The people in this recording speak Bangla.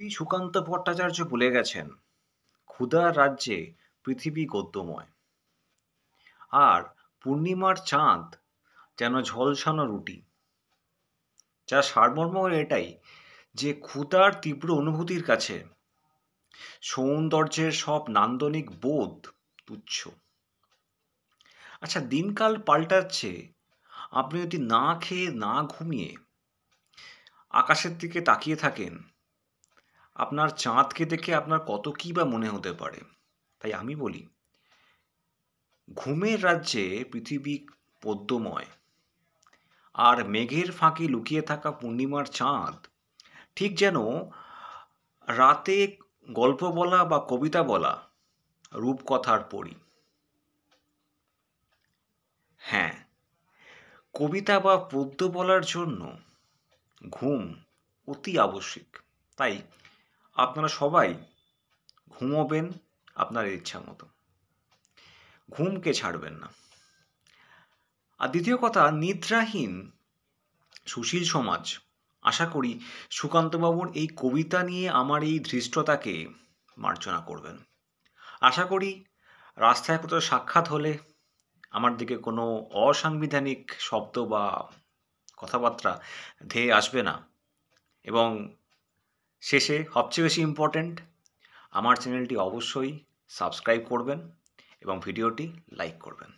সুকান্ত ভট্টাচার্য বলে গেছেন, ক্ষুধার রাজ্যে পৃথিবী গদ্যময়। আর পূর্ণিমার চাঁদ যেন ঝলসানো রুটি। যার সারমর্ম হলো এটাই যে ক্ষুধার তীব্র অনুভূতির কাছে সৌন্দর্যের সব নান্দনিক বোধ তুচ্ছ। আচ্ছা, দিনকাল পাল্টাচ্ছে, আপনি যদি না খেয়ে না ঘুমিয়ে আকাশের দিকে তাকিয়ে থাকেন, আপনার চাঁদকে দেখে আপনার কত কী বা মনে হতে পারে। তাই আমি বলি, ঘুমের রাজ্যে পৃথিবী পদ্মময়, আর মেঘের ফাঁকে লুকিয়ে থাকা পূর্ণিমার চাঁদ ঠিক যেন রাতে গল্প বলা বা কবিতা বলা রূপকথার পড়ি। হ্যাঁ, কবিতা বা পদ্য বলার জন্য ঘুম অতি আবশ্যিক। তাই আপনারা সবাই ঘুমোবেন আপনার ইচ্ছা মতো, ঘুমকে ছাড়বেন না। আর দ্বিতীয় কথা, নিদ্রাহীন সুশীল সমাজ আশা করি সুকান্তবাবুর এই কবিতা নিয়ে আমার এই ধৃষ্টতাকে মার্জনা করবেন। আশা করি রাস্তায় কোথাও সাক্ষাৎ হলে আমার দিকে কোনো অসাংবিধানিক শব্দ বা কথাবার্তা ধেয়ে আসবে না। এবং শেষে সবচেয়ে বেশি ইম্পর্ট্যান্ট, আমার চ্যানেলটি অবশ্যই সাবস্ক্রাইব করবেন এবং ভিডিওটি লাইক করবেন।